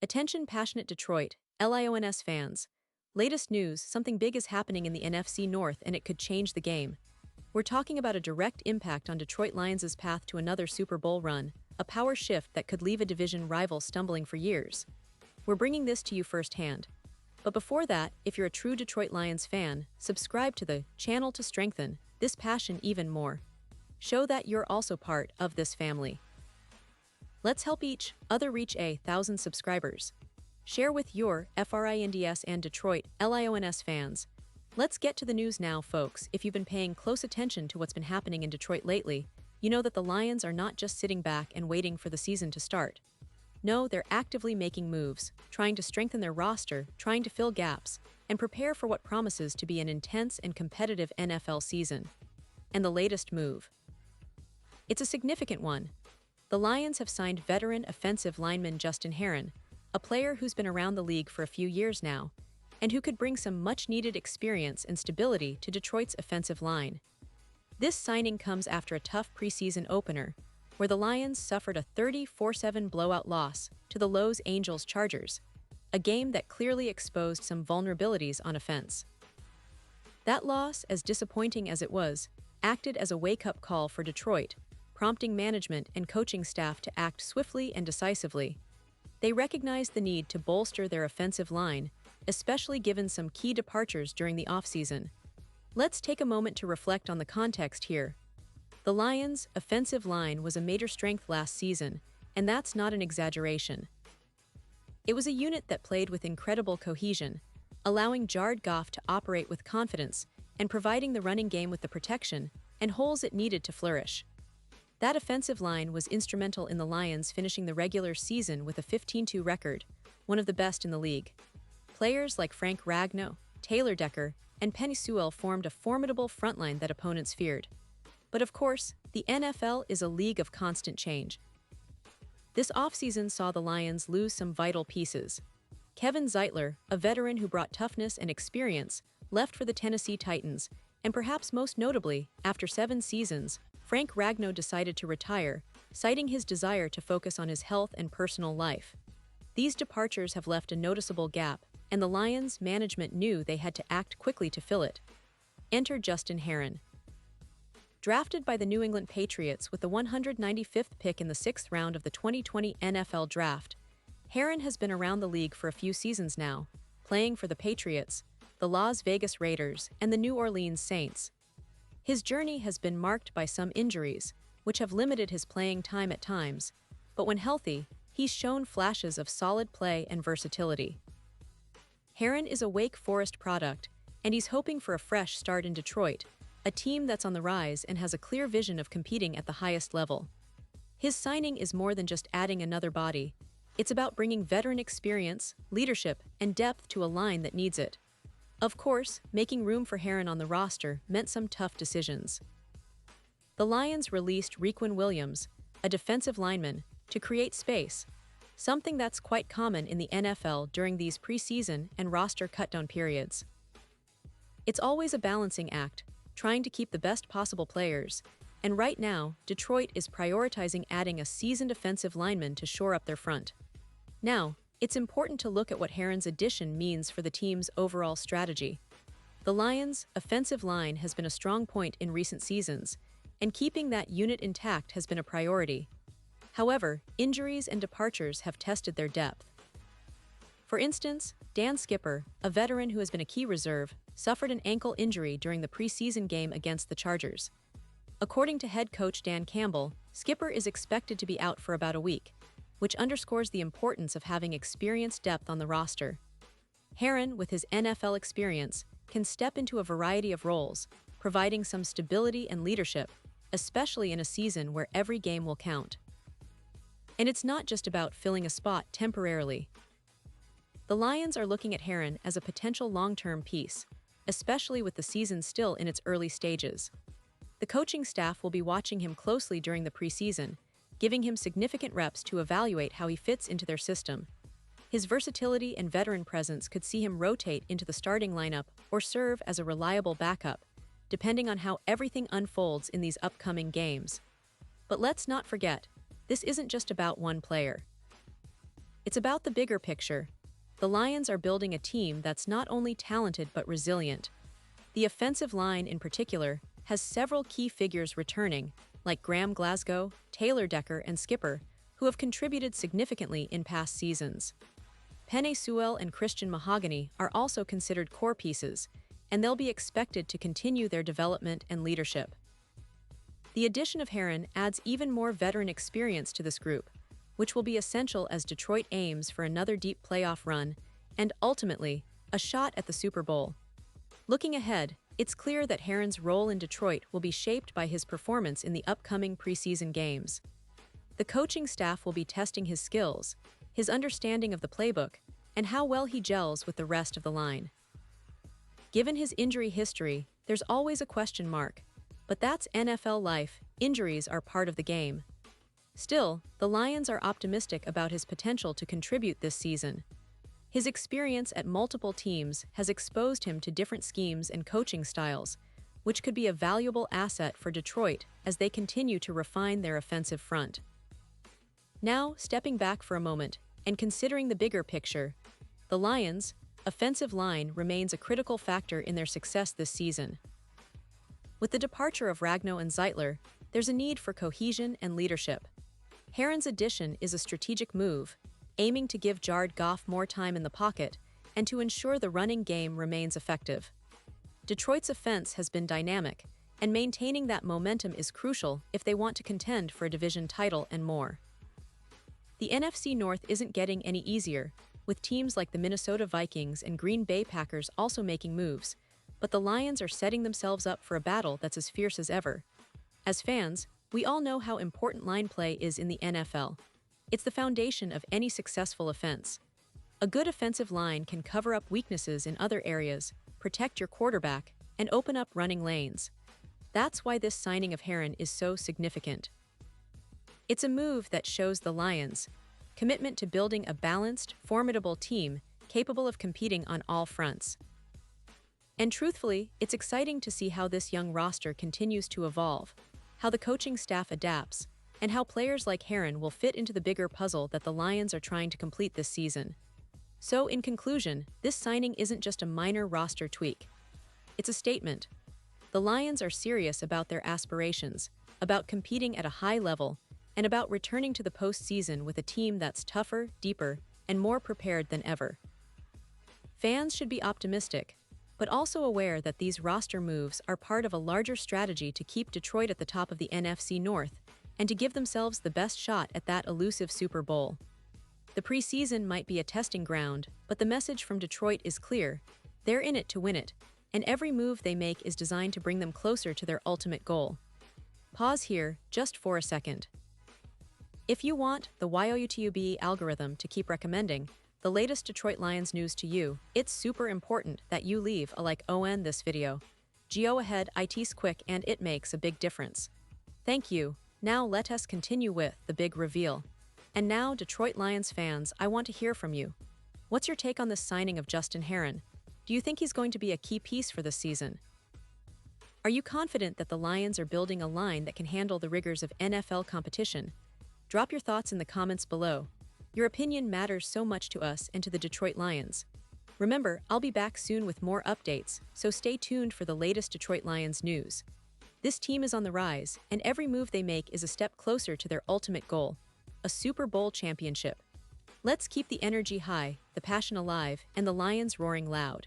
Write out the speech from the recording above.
Attention passionate Detroit, Lions fans. Latest news, something big is happening in the NFC North and it could change the game. We're talking about a direct impact on Detroit Lions' path to another Super Bowl run, a power shift that could leave a division rival stumbling for years. We're bringing this to you firsthand. But before that, if you're a true Detroit Lions fan, subscribe to the channel to strengthen this passion even more. Show that you're also part of this family. Let's help each other reach 1,000 subscribers. Share with your FRINDS and Detroit Lions fans. Let's get to the news now, folks. If you've been paying close attention to what's been happening in Detroit lately, you know that the Lions are not just sitting back and waiting for the season to start. No, they're actively making moves, trying to strengthen their roster, trying to fill gaps, and prepare for what promises to be an intense and competitive NFL season. And the latest move. It's a significant one. The Lions have signed veteran offensive lineman Justin Herron, a player who's been around the league for a few years now, and who could bring some much-needed experience and stability to Detroit's offensive line. This signing comes after a tough preseason opener, where the Lions suffered a 34-7 blowout loss to the Los Angeles Chargers, a game that clearly exposed some vulnerabilities on offense. That loss, as disappointing as it was, acted as a wake-up call for Detroit, prompting management and coaching staff to act swiftly and decisively. They recognized the need to bolster their offensive line, especially given some key departures during the offseason. Let's take a moment to reflect on the context here. The Lions' offensive line was a major strength last season, and that's not an exaggeration. It was a unit that played with incredible cohesion, allowing Jared Goff to operate with confidence and providing the running game with the protection and holes it needed to flourish. That offensive line was instrumental in the Lions finishing the regular season with a 15-2 record, one of the best in the league. Players like Frank Ragnow, Taylor Decker, and Penei Sewell formed a formidable frontline that opponents feared. But of course, the NFL is a league of constant change. This offseason saw the Lions lose some vital pieces. Kevin Zeitler, a veteran who brought toughness and experience, left for the Tennessee Titans, and perhaps most notably, after 7 seasons, Frank Ragnow decided to retire, citing his desire to focus on his health and personal life. These departures have left a noticeable gap, and the Lions' management knew they had to act quickly to fill it. Enter Justin Herron. Drafted by the New England Patriots with the 195th pick in the 6th round of the 2020 NFL Draft, Herron has been around the league for a few seasons now, playing for the Patriots, the Las Vegas Raiders, and the New Orleans Saints. His journey has been marked by some injuries, which have limited his playing time at times, but when healthy, he's shown flashes of solid play and versatility. Herron is a Wake Forest product, and he's hoping for a fresh start in Detroit, a team that's on the rise and has a clear vision of competing at the highest level. His signing is more than just adding another body. It's about bringing veteran experience, leadership, and depth to a line that needs it. Of course, making room for Herron on the roster meant some tough decisions. The Lions released Requin Williams, a defensive lineman, to create space, something that's quite common in the NFL during these preseason and roster cutdown periods. It's always a balancing act, trying to keep the best possible players, and right now, Detroit is prioritizing adding a seasoned offensive lineman to shore up their front. Now, it's important to look at what Herron's addition means for the team's overall strategy. The Lions' offensive line has been a strong point in recent seasons, and keeping that unit intact has been a priority. However, injuries and departures have tested their depth. For instance, Dan Skipper, a veteran who has been a key reserve, suffered an ankle injury during the preseason game against the Chargers. According to head coach Dan Campbell, Skipper is expected to be out for about a week, which underscores the importance of having experienced depth on the roster. Herron, with his NFL experience, can step into a variety of roles, providing some stability and leadership, especially in a season where every game will count. And it's not just about filling a spot temporarily. The Lions are looking at Herron as a potential long-term piece, especially with the season still in its early stages. The coaching staff will be watching him closely during the preseason, giving him significant reps to evaluate how he fits into their system. His versatility and veteran presence could see him rotate into the starting lineup or serve as a reliable backup, depending on how everything unfolds in these upcoming games. But let's not forget, this isn't just about one player. It's about the bigger picture. The Lions are building a team that's not only talented but resilient. The offensive line, in particular, has several key figures returning, like Graham Glasgow, Taylor Decker, and Skipper, who have contributed significantly in past seasons. Penei Sewell and Christian Mahogany are also considered core pieces, and they'll be expected to continue their development and leadership. The addition of Herron adds even more veteran experience to this group, which will be essential as Detroit aims for another deep playoff run and, ultimately, a shot at the Super Bowl. Looking ahead, it's clear that Herron's role in Detroit will be shaped by his performance in the upcoming preseason games. The coaching staff will be testing his skills, his understanding of the playbook, and how well he gels with the rest of the line. Given his injury history, there's always a question mark, but that's NFL life. Injuries are part of the game. Still, the Lions are optimistic about his potential to contribute this season. His experience at multiple teams has exposed him to different schemes and coaching styles, which could be a valuable asset for Detroit as they continue to refine their offensive front. Now, stepping back for a moment and considering the bigger picture, the Lions' offensive line remains a critical factor in their success this season. With the departure of Ragnow and Zeitler, there's a need for cohesion and leadership. Herron's addition is a strategic move, aiming to give Jared Goff more time in the pocket and to ensure the running game remains effective. Detroit's offense has been dynamic, and maintaining that momentum is crucial if they want to contend for a division title and more. The NFC North isn't getting any easier, with teams like the Minnesota Vikings and Green Bay Packers also making moves, but the Lions are setting themselves up for a battle that's as fierce as ever. As fans, we all know how important line play is in the NFL. It's the foundation of any successful offense. A good offensive line can cover up weaknesses in other areas, protect your quarterback, and open up running lanes. That's why this signing of Herron is so significant. It's a move that shows the Lions' commitment to building a balanced, formidable team capable of competing on all fronts. And truthfully, it's exciting to see how this young roster continues to evolve, how the coaching staff adapts, and how players like Herron will fit into the bigger puzzle that the Lions are trying to complete this season. So, in conclusion, this signing isn't just a minor roster tweak. It's a statement. The Lions are serious about their aspirations, about competing at a high level, and about returning to the postseason with a team that's tougher, deeper, and more prepared than ever. Fans should be optimistic, but also aware that these roster moves are part of a larger strategy to keep Detroit at the top of the NFC North and to give themselves the best shot at that elusive Super Bowl. The preseason might be a testing ground, but the message from Detroit is clear. They're in it to win it, and every move they make is designed to bring them closer to their ultimate goal. Pause here just for a second. If you want the YouTube algorithm to keep recommending the latest Detroit Lions news to you, it's super important that you leave a like on this video. Go ahead, it's quick and it makes a big difference. Thank you. Now let us continue with the big reveal. And now, Detroit Lions fans, I want to hear from you. What's your take on this signing of Justin Herron? Do you think he's going to be a key piece for this season? Are you confident that the Lions are building a line that can handle the rigors of NFL competition? Drop your thoughts in the comments below. Your opinion matters so much to us and to the Detroit Lions. Remember, I'll be back soon with more updates, so stay tuned for the latest Detroit Lions news. This team is on the rise, and every move they make is a step closer to their ultimate goal, a Super Bowl championship. Let's keep the energy high, the passion alive, and the Lions roaring loud.